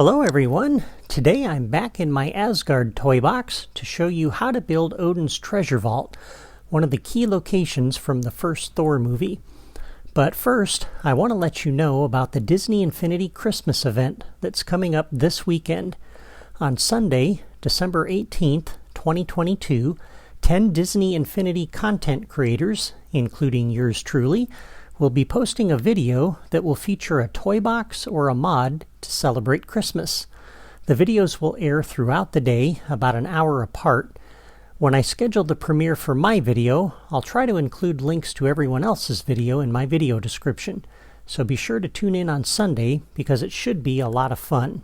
Hello everyone! Today I'm back in my Asgard toy box to show you how to build Odin's treasure vault, one of the key locations from the first Thor movie. But first, I want to let you know about the Disney Infinity Christmas event that's coming up this weekend. On Sunday, December 18th, 2022, 10 Disney Infinity content creators, including yours truly, will be posting a video that will feature a toy box or a mod to celebrate Christmas. The videos will air throughout the day, about an hour apart. When I schedule the premiere for my video, I'll try to include links to everyone else's video in my video description, so be sure to tune in on Sunday because it should be a lot of fun.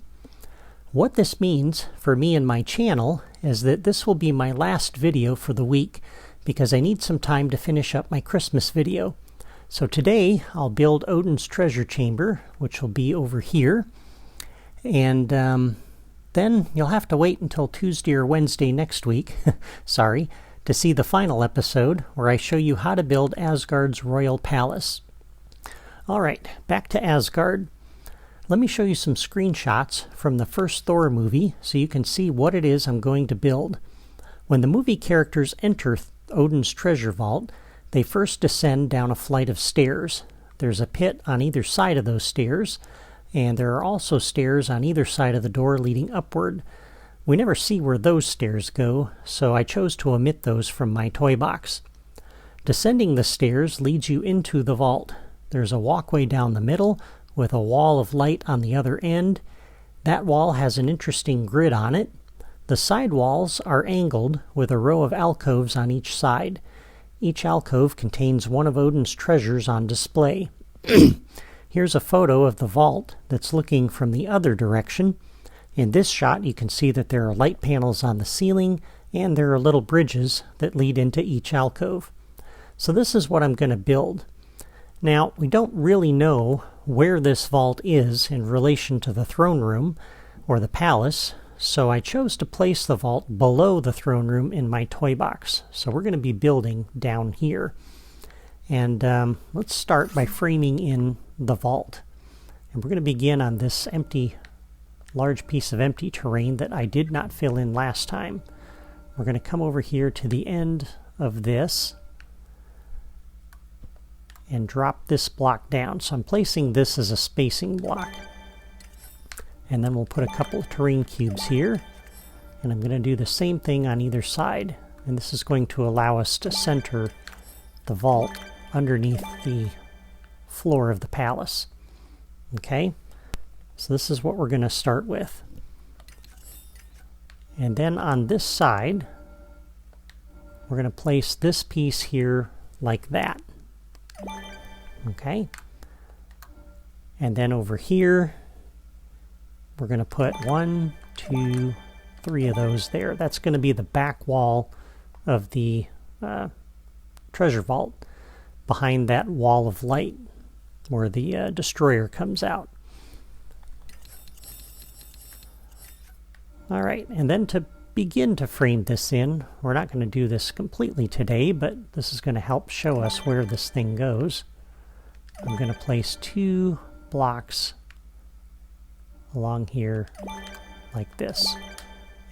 What this means for me and my channel is that this will be my last video for the week because I need some time to finish up my Christmas video. So today I'll build Odin's treasure chamber, which will be over here, and then you'll have to wait until Tuesday or Wednesday next week, sorry, to see the final episode where I show you how to build Asgard's royal palace. Alright, back to Asgard. Let me show you some screenshots from the first Thor movie so you can see what it is I'm going to build. When the movie characters enter Odin's treasure vault, they first descend down a flight of stairs. There's a pit on either side of those stairs, and there are also stairs on either side of the door leading upward. We never see where those stairs go, so I chose to omit those from my toy box. Descending the stairs leads you into the vault. There's a walkway down the middle with a wall of light on the other end. That wall has an interesting grid on it. The side walls are angled with a row of alcoves on each side. Each alcove contains one of Odin's treasures on display. Here's a photo of the vault that's looking from the other direction. In this shot you can see that there are light panels on the ceiling and there are little bridges that lead into each alcove. So this is what I'm going to build. Now, we don't really know where this vault is in relation to the throne room or the palace, so I chose to place the vault below the throne room in my toy box. So we're going to be building down here. And let's start by framing in the vault. And we're going to begin on this large piece of empty terrain that I did not fill in last time. We're going to come over here to the end of this and drop this block down. So I'm placing this as a spacing block. And then we'll put a couple of terrain cubes here. And I'm going to do the same thing on either side. And this is going to allow us to center the vault underneath the floor of the palace. Okay? So this is what we're going to start with. And then on this side, we're going to place this piece here like that. Okay? And then over here, we're going to put 1, 2, 3 of those there. That's going to be the back wall of the treasure vault behind that wall of light where the destroyer comes out. Alright, and then to begin to frame this in, we're not going to do this completely today, but this is going to help show us where this thing goes. I'm going to place 2 blocks along here like this,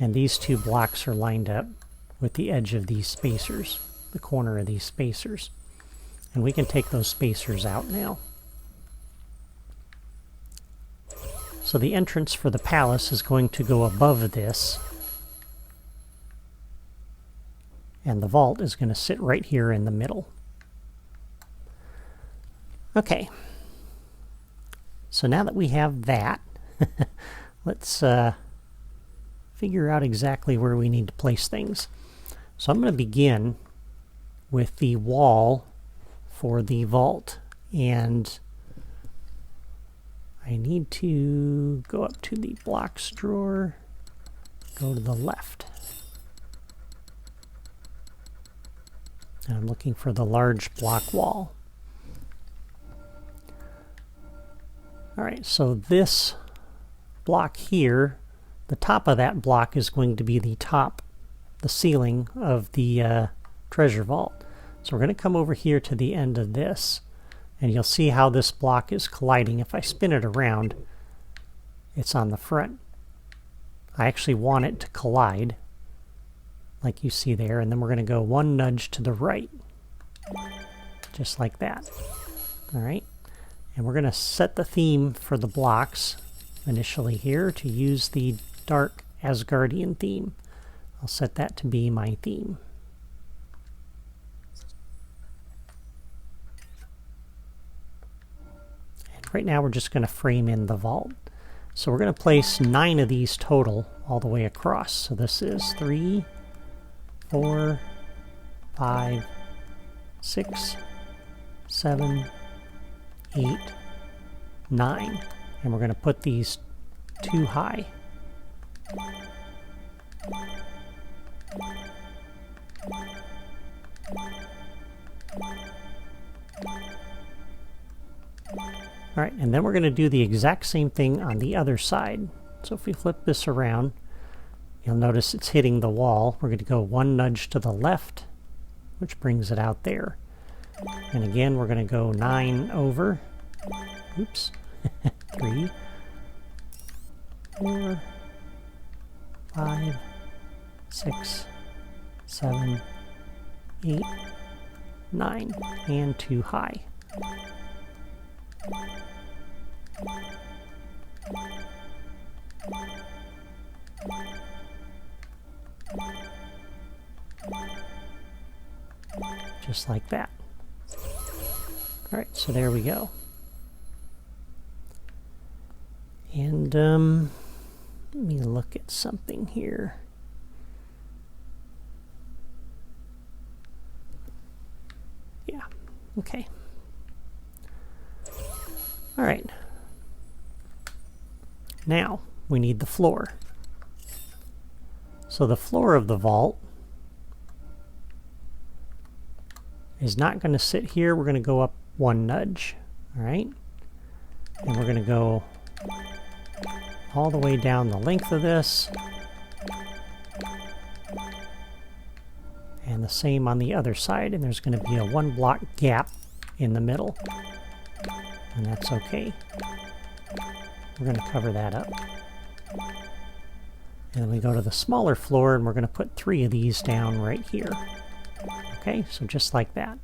and these 2 blocks are lined up with the edge of these spacers, the corner of these spacers, and we can take those spacers out now. So the entrance for the palace is going to go above this, and the vault is going to sit right here in the middle. Okay, so now that we have that, let's figure out exactly where we need to place things. So I'm going to begin with the wall for the vault, and I need to go up to the blocks drawer, go to the left. And I'm looking for the large block wall. Alright, so this block here, the top of that block is going to be the ceiling of the treasure vault. So we're going to come over here to the end of this, and you'll see how this block is colliding. If I spin it around, it's on the front. I actually want it to collide, like you see there, and then we're going to go one nudge to the right, just like that. All right, and we're going to set the theme for the blocks initially here to use the dark Asgardian theme. I'll set that to be my theme. And right now we're just going to frame in the vault. So we're going to place 9 of these total all the way across. So this is 3, 4, 5, 6, 7, 8, 9. And we're going to put these 2 high. All right, and then we're going to do the exact same thing on the other side. So if we flip this around, you'll notice it's hitting the wall. We're going to go one nudge to the left, which brings it out there. And again, we're going to go 9 over. Oops. 3, 4, 5, 6, 7, 8, 9, and 2 high. Just like that. All right, so there we go. And let me look at something here. Yeah, okay. All right. Now we need the floor. So the floor of the vault is not going to sit here. We're going to go up one nudge. All right. And we're going to go all the way down the length of this. And the same on the other side. And there's going to be a 1 block gap in the middle. And that's okay. We're going to cover that up. And then we go to the smaller floor and we're going to put 3 of these down right here. Okay, so just like that.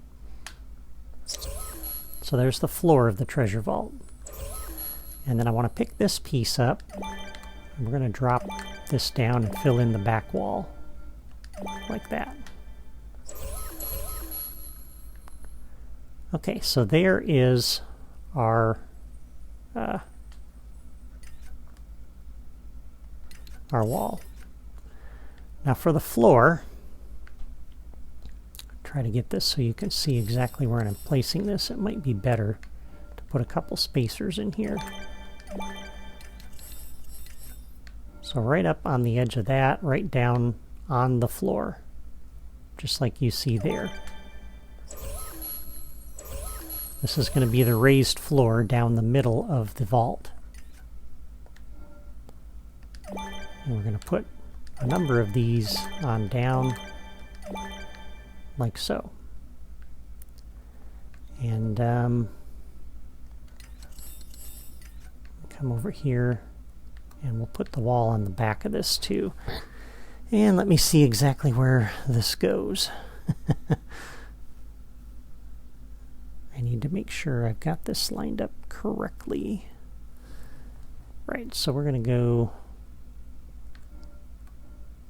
So there's the floor of the treasure vault. And then I want to pick this piece up. And we're going to drop this down and fill in the back wall. Like that. Okay, so there is our wall. Now for the floor, try to get this so you can see exactly where I'm placing this. It might be better to put a couple spacers in here. So right up on the edge of that, right down on the floor, just like you see there. This is going to be the raised floor down the middle of the vault. And we're going to put a number of these on down, like so. And come over here, and we'll put the wall on the back of this too. And let me see exactly where this goes. I need to make sure I've got this lined up correctly. Right, so we're going to go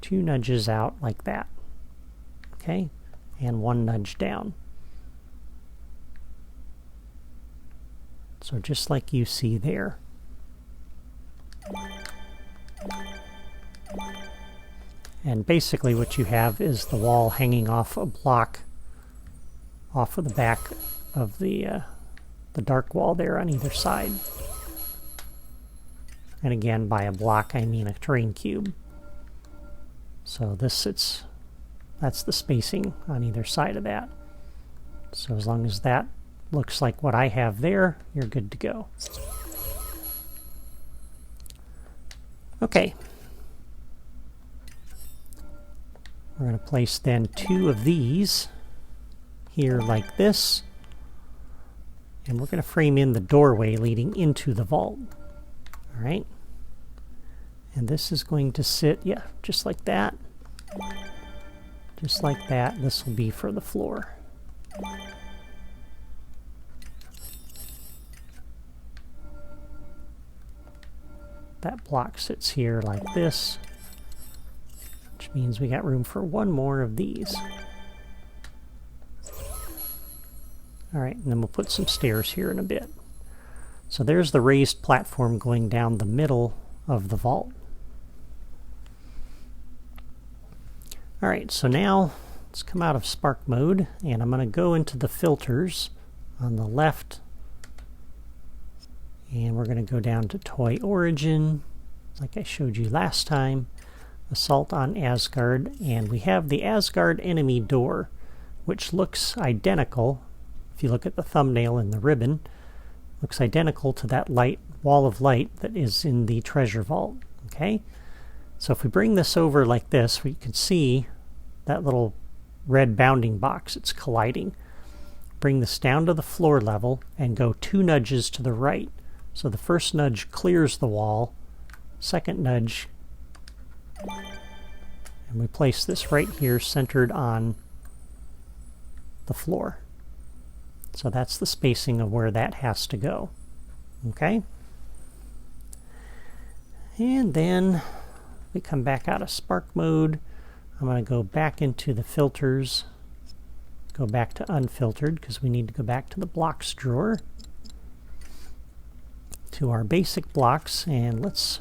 2 nudges out like that. Okay, and 1 nudge down. So just like you see there. And basically what you have is the wall hanging off a block off of the back of the dark wall there on either side. And again, by a block I mean a terrain cube. So that's the spacing on either side of that. So as long as that looks like what I have there, you're good to go. Okay. We're going to place then 2 of these here like this. And we're going to frame in the doorway leading into the vault. All right. And this is going to sit, yeah, just like that. Just like that. This will be for the floor. That block sits here like this, which means we got room for one more of these. All right, and then we'll put some stairs here in a bit. So there's the raised platform going down the middle of the vault. All right, so now let's come out of Spark mode, and I'm going to go into the filters on the left. And we're going to go down to Toy Origin, like I showed you last time, Assault on Asgard, and we have the Asgard enemy door, which looks identical. If you look at the thumbnail in the ribbon, looks identical to that light wall of light that is in the treasure vault. Okay, so if we bring this over like this, we can see that little red bounding box. It's colliding. Bring this down to the floor level and go 2 nudges to the right. So the first nudge clears the wall, second nudge, and we place this right here centered on the floor. So that's the spacing of where that has to go. Okay? And then we come back out of Spark mode. I'm going to go back into the filters, go back to unfiltered because we need to go back to the blocks drawer, to our basic blocks, and let's,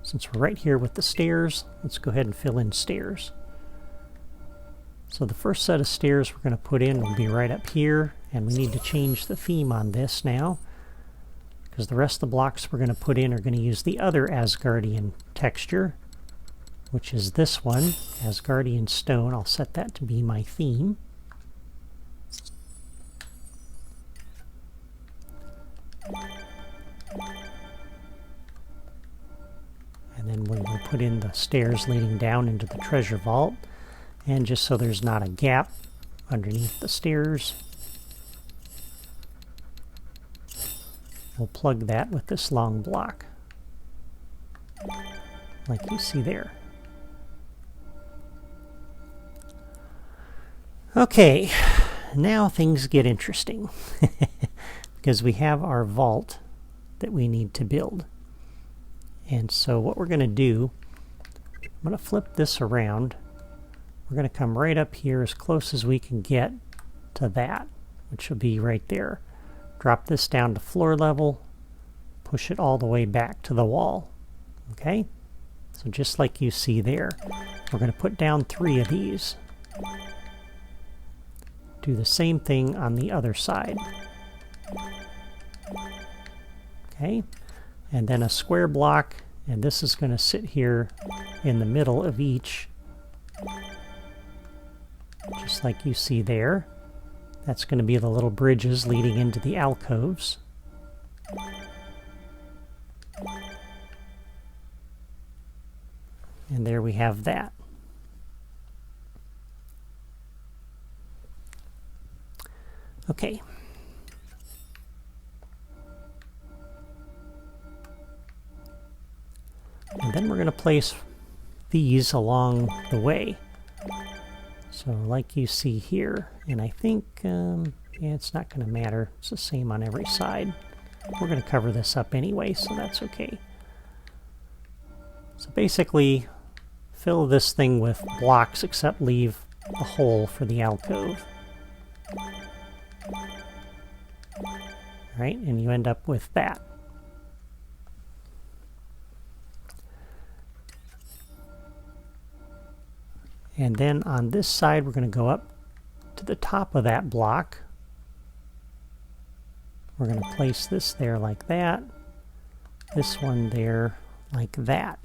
since we're right here with the stairs, let's go ahead and fill in stairs. So the first set of stairs we're going to put in will be right up here, and we need to change the theme on this now, because the rest of the blocks we're going to put in are going to use the other Asgardian texture, which is this one, Asgardian Stone. I'll set that to be my theme. And then we will put in the stairs leading down into the treasure vault. And just so there's not a gap underneath the stairs, we'll plug that with this long block, like you see there. Okay, now things get interesting because we have our vault that we need to build. And so what we're going to do, I'm going to flip this around. We're going to come right up here as close as we can get to that, which will be right there. Drop this down to floor level, push it all the way back to the wall. Okay? So just like you see there, we're going to put down 3 of these. Do the same thing on the other side. Okay? And then a square block, and this is going to sit here in the middle of each, just like you see there. That's going to be the little bridges leading into the alcoves. And there we have that. Okay. And then we're going to place these along the way. So like you see here, and I think, yeah, it's not going to matter. It's the same on every side. We're going to cover this up anyway, so that's okay. So basically, fill this thing with blocks except leave a hole for the alcove. Right, and you end up with that. And then on this side, we're going to go up to the top of that block. We're going to place this there like that. This one there like that.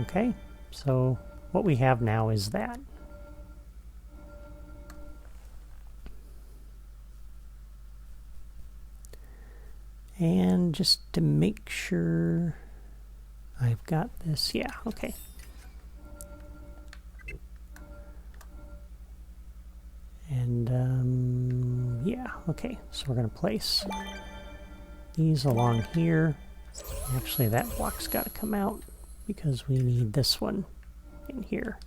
Okay, so what we have now is that. And just to make sure I've got this, yeah, okay. And yeah, Yeah, okay, so we're going to place these along here. Actually, that block's got to come out because we need this one in here.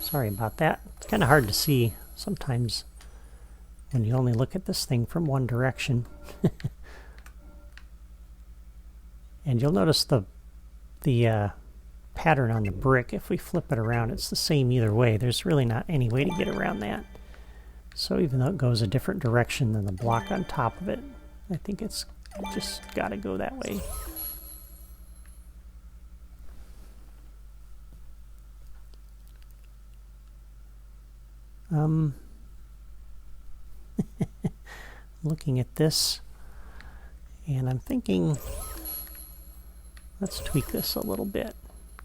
Sorry about that. It's kind of hard to see sometimes when you only look at this thing from one direction. And you'll notice the pattern on the brick. If we flip it around, it's the same either way. There's really not any way to get around that. So even though it goes a different direction than the block on top of it, I think it's just got to go that way. Looking at this, and I'm thinking, let's tweak this a little bit,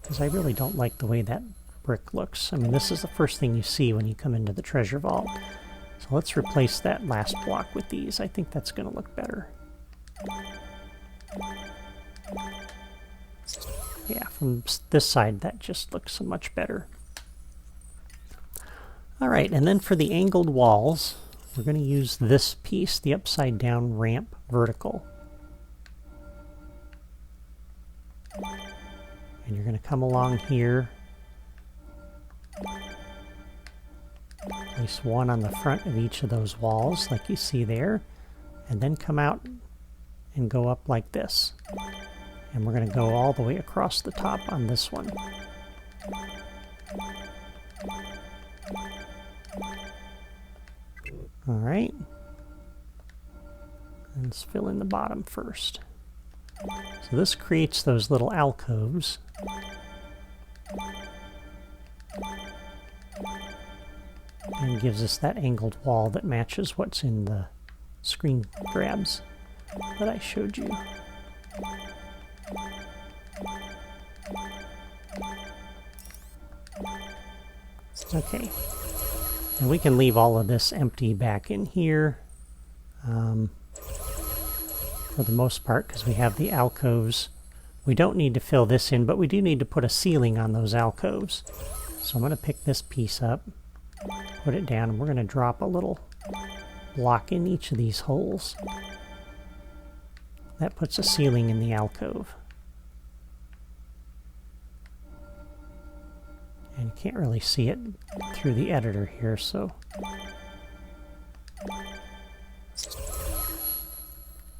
because I really don't like the way that brick looks. I mean, this is the first thing you see when you come into the treasure vault. So let's replace that last block with these. I think that's going to look better. Yeah, from this side, that just looks so much better. All right, and then for the angled walls, we're going to use this piece, the upside down ramp vertical. And you're going to come along here, place one on the front of each of those walls like you see there, and then come out and go up like this. And we're going to go all the way across the top on this one. All right. And let's fill in the bottom first. So this creates those little alcoves. And gives us that angled wall that matches what's in the screen grabs that I showed you. Okay. And we can leave all of this empty back in here for the most part, because we have the alcoves. We don't need to fill this in, but we do need to put a ceiling on those alcoves. So I'm going to pick this piece up, put it down, and we're going to drop a little block in each of these holes. That puts a ceiling in the alcove. And you can't really see it through the editor here, so...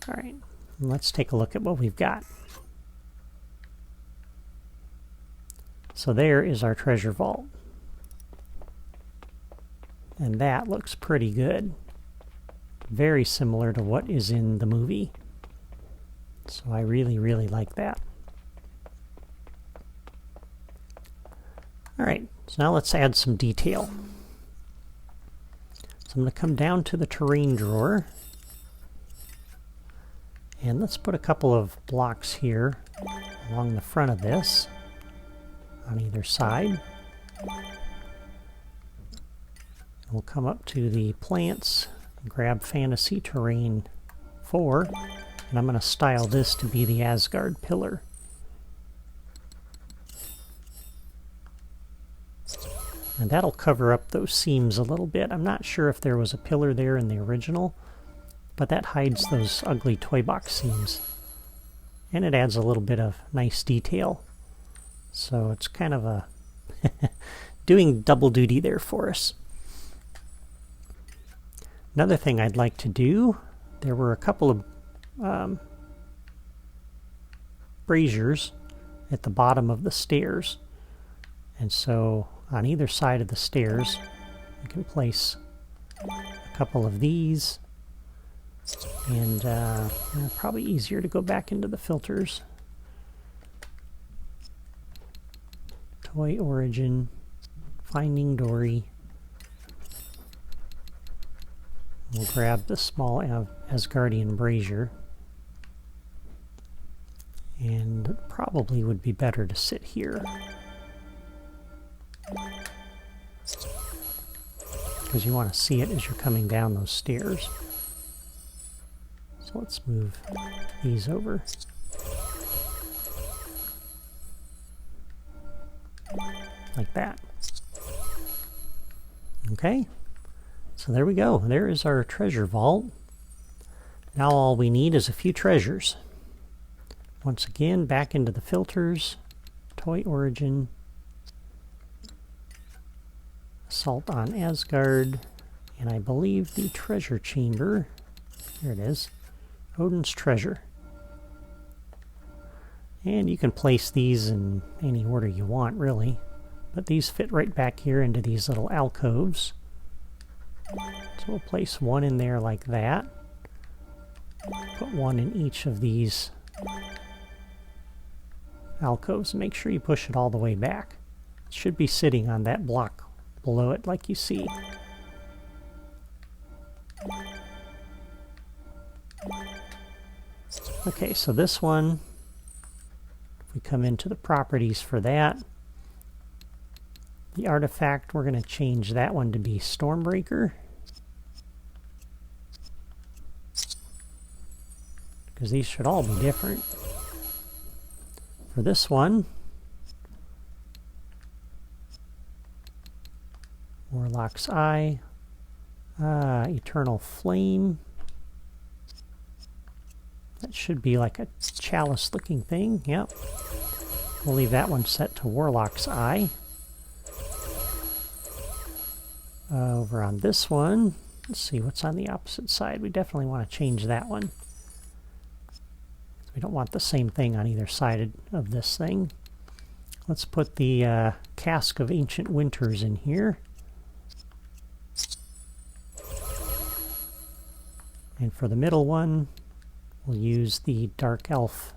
Alright, let's take a look at what we've got. So there is our treasure vault. And that looks pretty good. Very similar to what is in the movie. So I really, really like that. Alright, so now let's add some detail. So I'm going to come down to the terrain drawer. And let's put a couple of blocks here along the front of this on either side. We'll come up to the plants, grab Fantasy Terrain 4, and I'm going to style this to be the Asgard pillar. And that'll cover up those seams a little bit. I'm not sure if there was a pillar there in the original, but that hides those ugly toy box seams. And it adds a little bit of nice detail. So it's kind of a doing double duty there for us. Another thing I'd like to do, there were a couple of braziers at the bottom of the stairs. And so on either side of the stairs, you can place a couple of these. And probably easier to go back into the filters. Toy Origin, Finding Dory. We'll grab the small Asgardian brazier. And it probably would be better to sit here. Because you want to see it as you're coming down those stairs. So let's move these over. Like that. Okay. So there we go. There is our treasure vault. Now all we need is a few treasures. Once again, back into the filters, Toy Origin, Assault on Asgard, and I believe the treasure chamber. Here it is, Odin's treasure. And you can place these in any order you want, really. But these fit right back here into these little alcoves. So we'll place one in there like that. Put one in each of these alcoves. Make sure you push it all the way back. It should be sitting on that block below it like you see. Okay, so this one, if we come into the properties for that, the artifact, we're going to change that one to be Stormbreaker. Because these should all be different. For this one, Warlock's Eye, Eternal Flame. That should be like a chalice looking thing, yep. We'll leave that one set to Warlock's Eye. Over on this one, let's see what's on the opposite side. We definitely want to change that one. We don't want the same thing on either side of this thing. Let's put the Cask of Ancient Winters in here. And for the middle one, we'll use the Dark Elf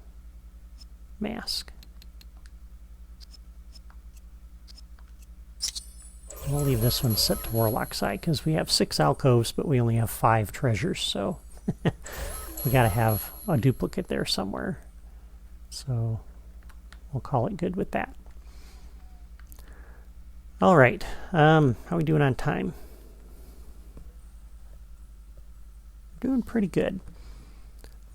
mask. We'll leave this one set to Warlock's Eye because we have 6 alcoves, but we only have 5 treasures, so we gotta have a duplicate there somewhere. So we'll call it good with that. All right, how are we doing on time? Doing pretty good.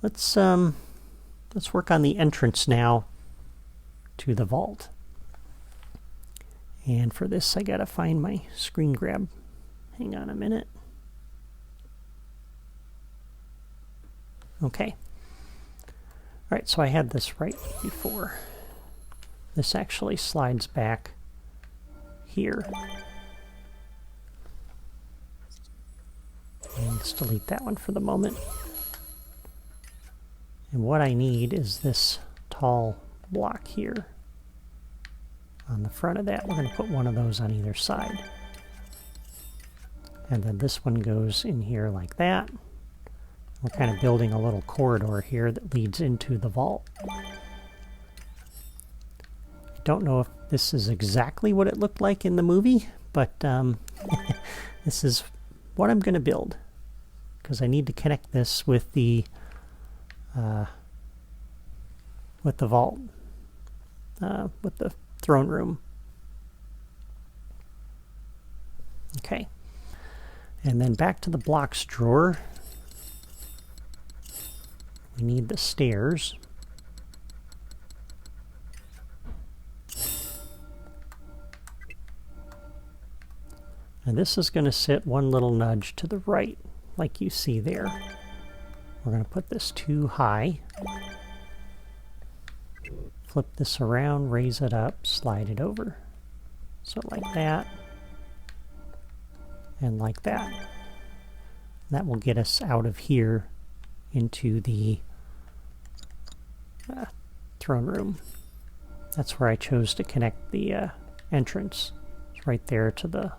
Let's work on the entrance now to the vault. And for this, I gotta find my screen grab. Hang on a minute. Okay. All right, so I had this right before. This actually slides back here. And let's delete that one for the moment. And what I need is this tall block here. On the front of that, we're going to put one of those on either side. And then this one goes in here like that. We're kind of building a little corridor here that leads into the vault. I don't know if this is exactly what it looked like in the movie, but this is what I'm going to build. Because I need to connect this with the vault, with the throne room. Okay. And then back to the blocks drawer. We need the stairs. And this is going to sit one little nudge to the right, like you see there. We're going to put this too high. Flip this around, raise it up, slide it over. So like that. And like that. That will get us out of here into the throne room. That's where I chose to connect the entrance. It's right there to the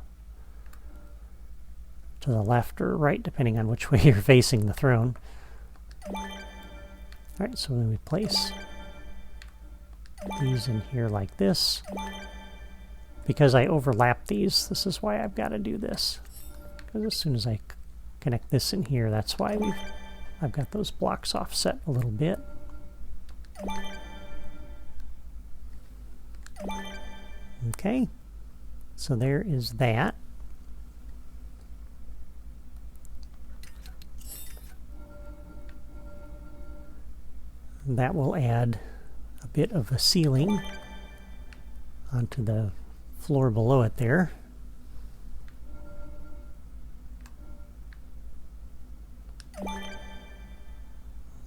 left or right, depending on which way you're facing the throne. Alright, so then we place these in here like this. Because I overlap these, this is why I've got to do this. Because as soon as I connect this in here, that's why I've got those blocks offset a little bit. Okay, so there is that. That will add a bit of a ceiling onto the floor below it there.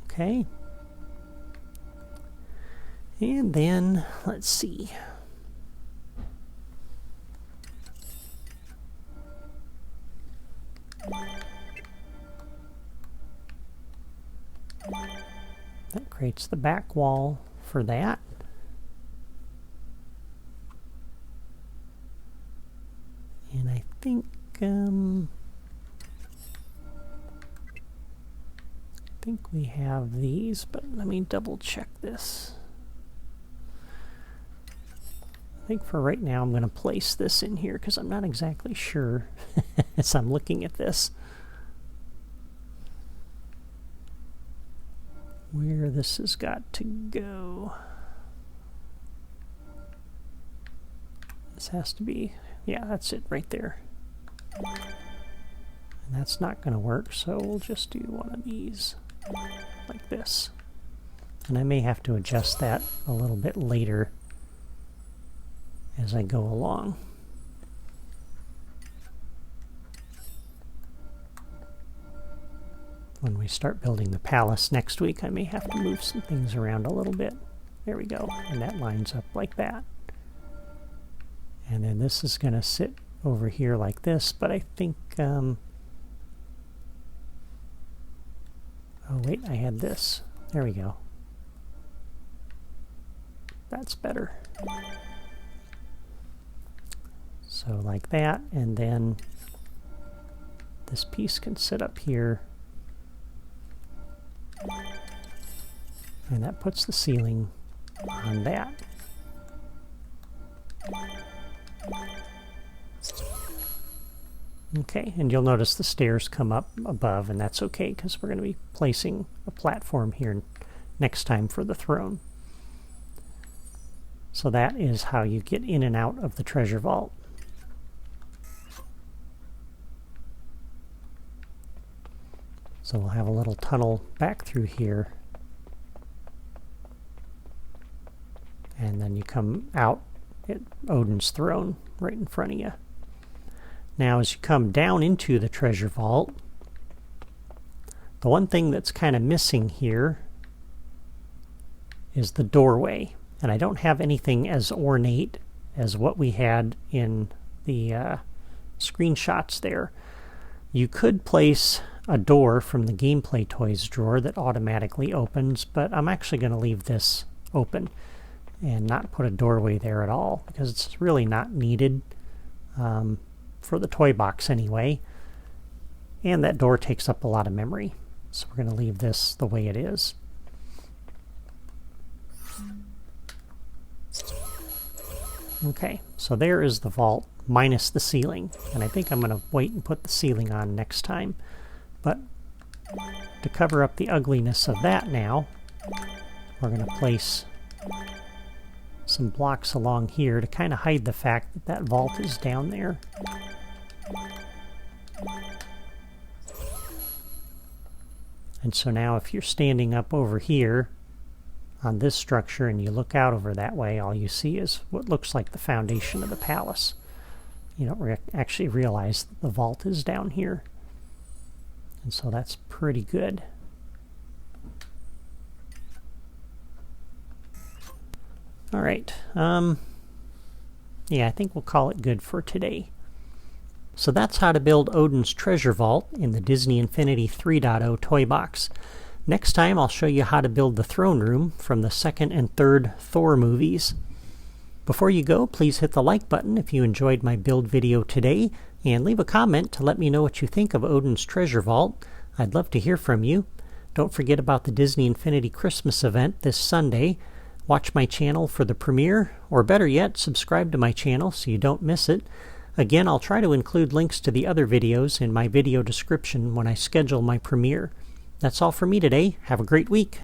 Okay. And then, let's see. That creates the back wall for that. And I think we have these, but let me double check this. I think for right now I'm going to place this in here because I'm not exactly sure as I'm looking at this where this has got to go. This has to be, yeah, that's it right there. And that's not going to work, so we'll just do one of these like this. And I may have to adjust that a little bit later as I go along. When we start building the palace next week, I may have to move some things around a little bit. There we go, and that lines up like that. And then this is going to sit over here like this, but I think, oh wait, I had this. There we go. That's better. So like that, and then this piece can sit up here. And that puts the ceiling on that. Okay, and you'll notice the stairs come up above, and that's okay because we're going to be placing a platform here next time for the throne. So that is how you get in and out of the treasure vault. So we'll have a little tunnel back through here. And then you come out at Odin's throne right in front of you. Now as you come down into the treasure vault, the one thing that's kind of missing here is the doorway. And I don't have anything as ornate as what we had in the screenshots there. You could place a door from the Gameplay Toys drawer that automatically opens, but I'm actually going to leave this open and not put a doorway there at all because it's really not needed for the toy box anyway. And that door takes up a lot of memory. So we're going to leave this the way it is. Okay, so there is the vault minus the ceiling. And I think I'm going to wait and put the ceiling on next time. But to cover up the ugliness of that now, we're going to place some blocks along here to kind of hide the fact that that vault is down there. And so now if you're standing up over here on this structure and you look out over that way, all you see is what looks like the foundation of the palace. You don't actually realize that the vault is down here. And so that's pretty good. All right. Yeah, I think we'll call it good for today. So that's how to build Odin's treasure vault in the Disney Infinity 3.0 toy box. Next time I'll show you how to build the throne room from the second and third Thor movies. Before you go, please hit the like button if you enjoyed my build video today, and leave a comment to let me know what you think of Odin's treasure vault. I'd love to hear from you. Don't forget about the Disney Infinity Christmas event this Sunday. Watch my channel for the premiere, or better yet, subscribe to my channel so you don't miss it. Again, I'll try to include links to the other videos in my video description when I schedule my premiere. That's all for me today. Have a great week.